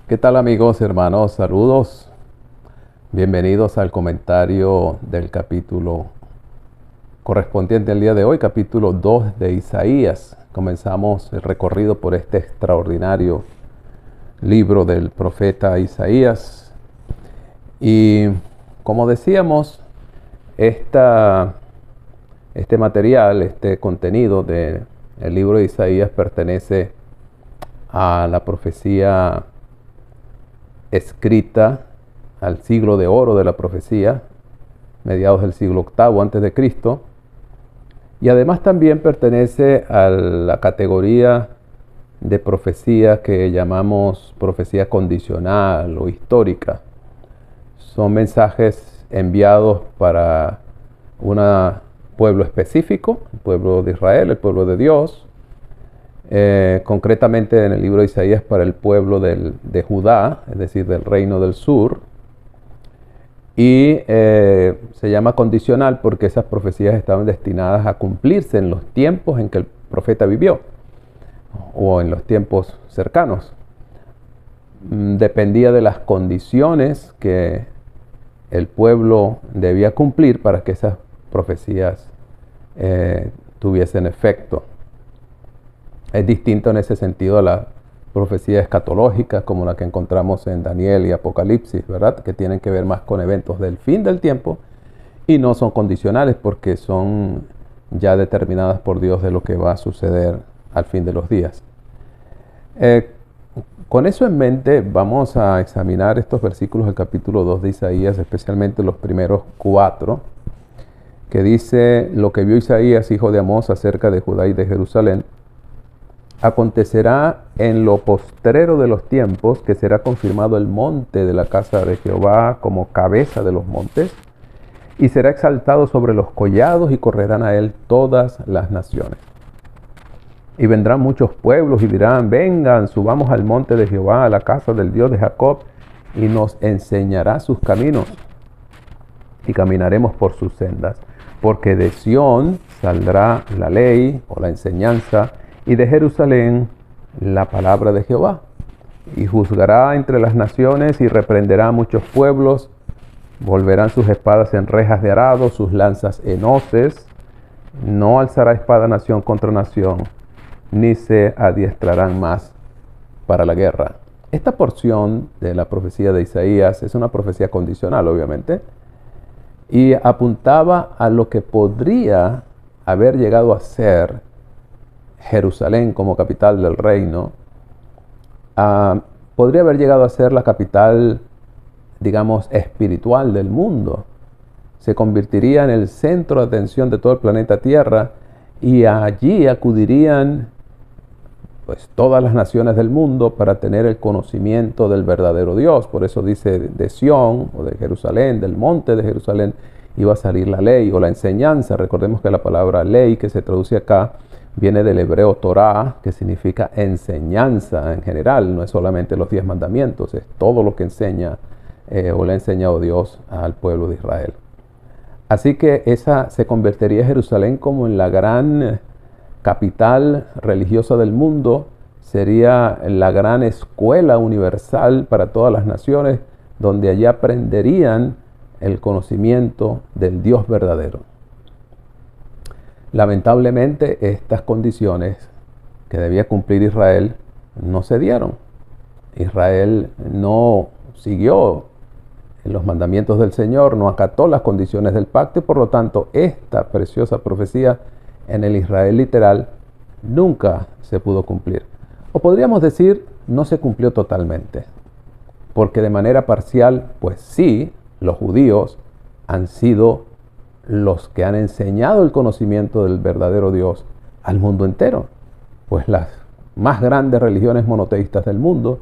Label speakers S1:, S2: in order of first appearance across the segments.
S1: ¿Qué tal amigos, hermanos? Saludos. Bienvenidos al comentario del capítulo correspondiente al día de hoy, capítulo 2 de Isaías. Comenzamos el recorrido por este extraordinario libro del profeta Isaías. Y como decíamos, este material, este contenido del libro de Isaías pertenece a la profecía escrita al siglo de oro de la profecía, mediados del siglo VIII antes de Cristo, y además también pertenece a la categoría de profecía que llamamos profecía condicional o histórica. Son mensajes enviados para un pueblo específico, el pueblo de Israel, el pueblo de Dios, concretamente en el libro de Isaías para el pueblo de Judá, es decir, del reino del sur. Y se llama condicional porque esas profecías estaban destinadas a cumplirse en los tiempos en que el profeta vivió o en los tiempos cercanos. Dependía de las condiciones que el pueblo debía cumplir para que esas profecías tuviesen efecto. Es distinto en ese sentido a la profecía escatológica como la que encontramos en Daniel y Apocalipsis, ¿verdad? Que tienen que ver más con eventos del fin del tiempo y no son condicionales porque son ya determinadas por Dios de lo que va a suceder al fin de los días. Con eso en mente vamos a examinar estos versículos del capítulo 2 de Isaías, especialmente los primeros 4, que dice: lo que vio Isaías, hijo de Amós, acerca de Judá y de Jerusalén, acontecerá en lo postrero de los tiempos que será confirmado el monte de la casa de Jehová como cabeza de los montes, y será exaltado sobre los collados y correrán a él todas las naciones. Y vendrán muchos pueblos y dirán: vengan, subamos al monte de Jehová, a la casa del Dios de Jacob, y nos enseñará sus caminos, y caminaremos por sus sendas. Porque de Sión saldrá la ley o la enseñanza, y de Jerusalén la palabra de Jehová. Y juzgará entre las naciones y reprenderá a muchos pueblos. Volverán sus espadas en rejas de arado, sus lanzas en hoces. No alzará espada nación contra nación, ni se adiestrarán más para la guerra. Esta porción de la profecía de Isaías es una profecía condicional, obviamente, y apuntaba a lo que podría haber llegado a ser Jerusalén como capital del reino. Podría haber llegado a ser la capital, digamos, espiritual del mundo. Se convertiría en el centro de atención de todo el planeta Tierra, y allí acudirían pues todas las naciones del mundo para tener el conocimiento del verdadero Dios. Por eso dice de Sión o de Jerusalén, del monte de Jerusalén, iba a salir la ley o la enseñanza. Recordemos que la palabra ley, que se traduce acá, viene del hebreo Torah, que significa enseñanza en general. No es solamente los 10 mandamientos, es todo lo que enseña o le ha enseñado Dios al pueblo de Israel. Así que esa se convertiría Jerusalén como en la gran capital religiosa del mundo. Sería la gran escuela universal para todas las naciones, donde allí aprenderían el conocimiento del Dios verdadero. Lamentablemente, estas condiciones que debía cumplir Israel no se dieron. Israel no siguió los mandamientos del Señor, no acató las condiciones del pacto, y por lo tanto esta preciosa profecía en el Israel literal nunca se pudo cumplir. O podríamos decir, no se cumplió totalmente, porque de manera parcial, pues sí, los judíos han sido los que han enseñado el conocimiento del verdadero Dios al mundo entero. Pues las más grandes religiones monoteístas del mundo,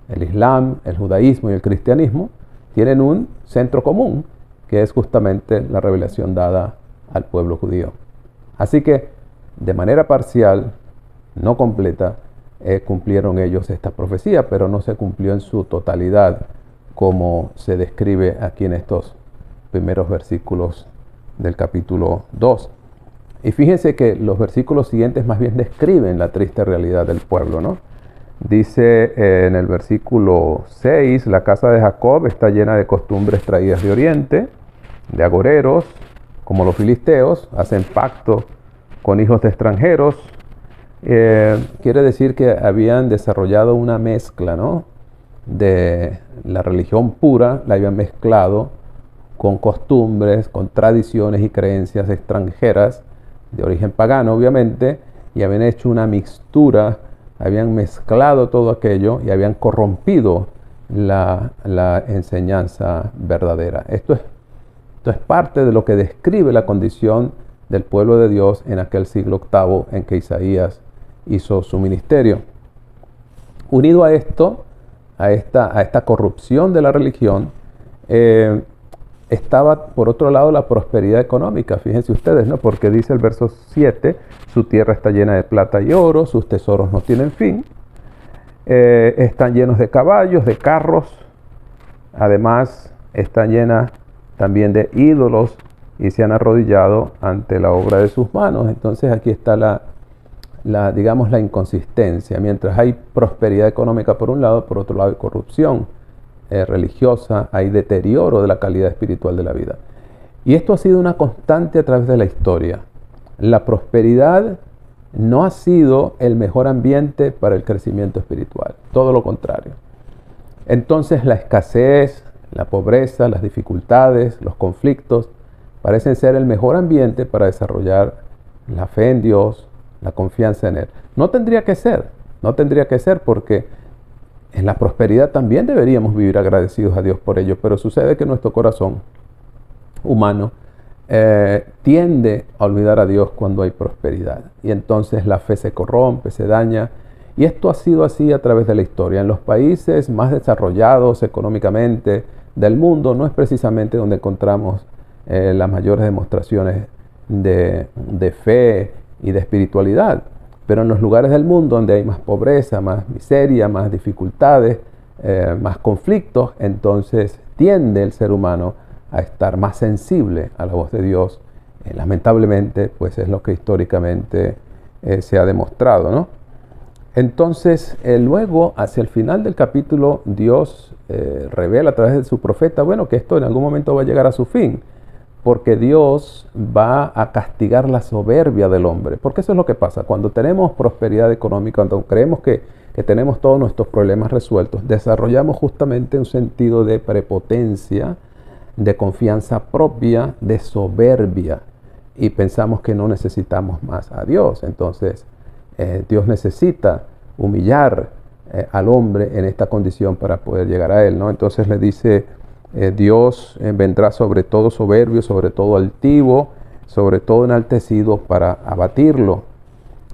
S1: el Islam, el judaísmo y el cristianismo, tienen un centro común, que es justamente la revelación dada al pueblo judío. Así que, de manera parcial, no completa, cumplieron ellos esta profecía, pero no se cumplió en su totalidad, como se describe aquí en estos primeros versículos del capítulo 2. Y fíjense que los versículos siguientes más bien describen la triste realidad del pueblo, ¿no? Dice en el versículo 6, la casa de Jacob está llena de costumbres traídas de Oriente, de agoreros, como los filisteos, hacen pacto con hijos de extranjeros. Quiere decir que habían desarrollado una mezcla, ¿no?, de la religión pura, la habían mezclado con costumbres, con tradiciones y creencias extranjeras, de origen pagano obviamente, y habían hecho una mixtura, habían mezclado todo aquello y habían corrompido la enseñanza verdadera. Esto es parte de lo que describe la condición del pueblo de Dios en aquel siglo VIII en que Isaías hizo su ministerio. Unido a esto, a esta corrupción de la religión, estaba por otro lado la prosperidad económica. Fíjense ustedes, ¿no?, porque dice el verso 7, su tierra está llena de plata y oro, sus tesoros no tienen fin, están llenos de caballos, de carros, además están llenas también de ídolos y se han arrodillado ante la obra de sus manos. Entonces aquí está digamos, la inconsistencia. Mientras hay prosperidad económica por un lado, por otro lado hay corrupción religiosa, hay deterioro de la calidad espiritual de la vida. Y esto ha sido una constante a través de la historia. La prosperidad no ha sido el mejor ambiente para el crecimiento espiritual, todo lo contrario. Entonces la escasez, la pobreza, las dificultades, los conflictos parecen ser el mejor ambiente para desarrollar la fe en Dios, la confianza en Él. No tendría que ser porque en la prosperidad también deberíamos vivir agradecidos a Dios por ello, pero sucede que nuestro corazón humano tiende a olvidar a Dios cuando hay prosperidad, y entonces la fe se corrompe, se daña, y esto ha sido así a través de la historia. En los países más desarrollados económicamente del mundo no es precisamente donde encontramos las mayores demostraciones de fe y de espiritualidad, pero en los lugares del mundo donde hay más pobreza, más miseria, más dificultades, más conflictos, entonces tiende el ser humano a estar más sensible a la voz de Dios. Lamentablemente, pues es lo que históricamente se ha demostrado, ¿no? Entonces, luego, hacia el final del capítulo, Dios revela a través de su profeta, bueno, que esto en algún momento va a llegar a su fin, porque Dios va a castigar la soberbia del hombre. Porque eso es lo que pasa. Cuando tenemos prosperidad económica, cuando creemos que tenemos todos nuestros problemas resueltos, desarrollamos justamente un sentido de prepotencia, de confianza propia, de soberbia, y pensamos que no necesitamos más a Dios. Entonces, Dios necesita humillar al hombre en esta condición para poder llegar a Él, ¿no? Entonces le dice, Dios vendrá sobre todo soberbio, sobre todo altivo, sobre todo enaltecido para abatirlo,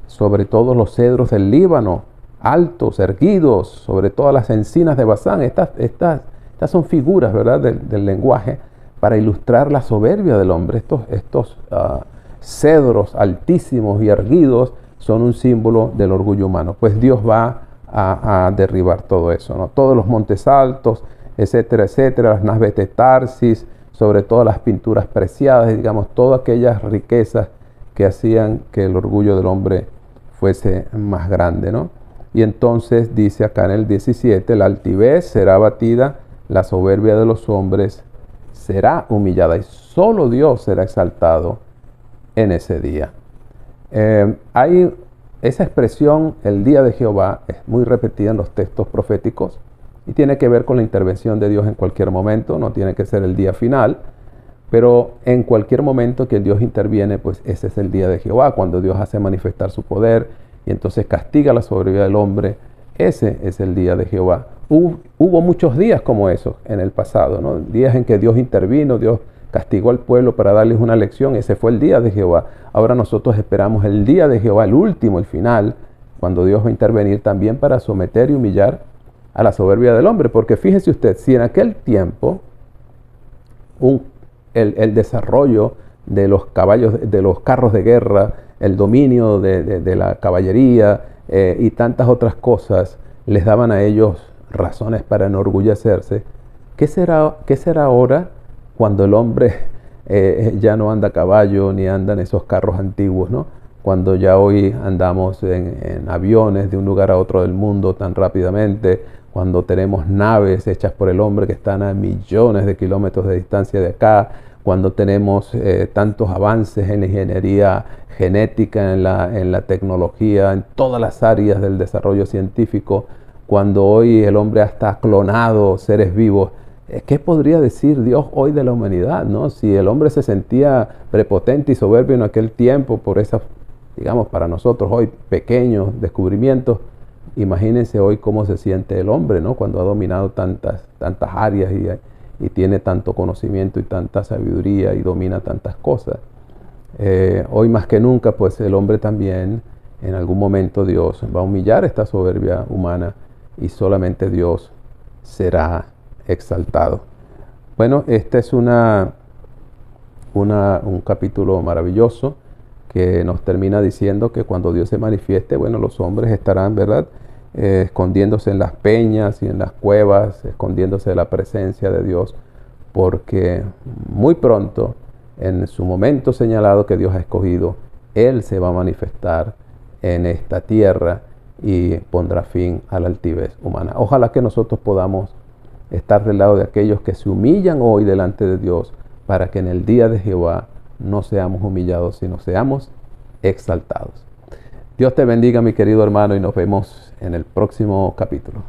S1: sobre todos los cedros del Líbano, altos, erguidos, sobre todas las encinas de Basán. Estas son figuras, ¿verdad?, del lenguaje para ilustrar la soberbia del hombre. Estos cedros altísimos y erguidos son un símbolo del orgullo humano. Pues Dios va a derribar todo eso, ¿no? Todos los montes altos, etcétera, etcétera, las naves de Tarsis, sobre todo las pinturas preciadas, digamos, todas aquellas riquezas que hacían que el orgullo del hombre fuese más grande, ¿no? Y entonces dice acá en el 17, la altivez será abatida, la soberbia de los hombres será humillada, y solo Dios será exaltado en ese día. Hay esa expresión, el día de Jehová, es muy repetida en los textos proféticos y tiene que ver con la intervención de Dios en cualquier momento. No tiene que ser el día final, pero en cualquier momento que Dios interviene, pues ese es el día de Jehová, cuando Dios hace manifestar su poder y entonces castiga la soberbia del hombre. Ese es el día de Jehová. Hubo muchos días como esos en el pasado, ¿no? Días en que Dios intervino, Dios castigó al pueblo para darles una lección. Ese fue el día de Jehová. Ahora nosotros esperamos el día de Jehová, el último, el final, cuando Dios va a intervenir también para someter y humillar a la soberbia del hombre. Porque fíjese usted, si en aquel tiempo el desarrollo de los caballos, de los carros de guerra, el dominio de la caballería y tantas otras cosas les daban a ellos razones para enorgullecerse, ¿qué será ahora cuando el hombre ya no anda a caballo ni anda en esos carros antiguos, ¿no? cuando ya hoy andamos en aviones de un lugar a otro del mundo tan rápidamente, cuando tenemos naves hechas por el hombre que están a millones de kilómetros de distancia de acá, cuando tenemos tantos avances en la ingeniería genética, en la tecnología, en todas las áreas del desarrollo científico, cuando hoy el hombre hasta ha clonado seres vivos. ¿Qué podría decir Dios hoy de la humanidad, ¿no? Si el hombre se sentía prepotente y soberbio en aquel tiempo por esas, digamos, para nosotros hoy pequeños descubrimientos, imagínense hoy cómo se siente el hombre, ¿no? Cuando ha dominado tantas áreas y tiene tanto conocimiento y tanta sabiduría y domina tantas cosas. Hoy más que nunca, pues el hombre también, en algún momento Dios va a humillar esta soberbia humana y solamente Dios será exaltado. Bueno, este es un capítulo maravilloso que nos termina diciendo que cuando Dios se manifieste, bueno, los hombres estarán, ¿verdad?, escondiéndose en las peñas y en las cuevas, escondiéndose de la presencia de Dios, porque muy pronto, en su momento señalado que Dios ha escogido, Él se va a manifestar en esta tierra y pondrá fin a la altivez humana. Ojalá que nosotros podamos estar del lado de aquellos que se humillan hoy delante de Dios, para que en el día de Jehová no seamos humillados, sino seamos exaltados. Dios te bendiga, mi querido hermano, y nos vemos en el próximo capítulo.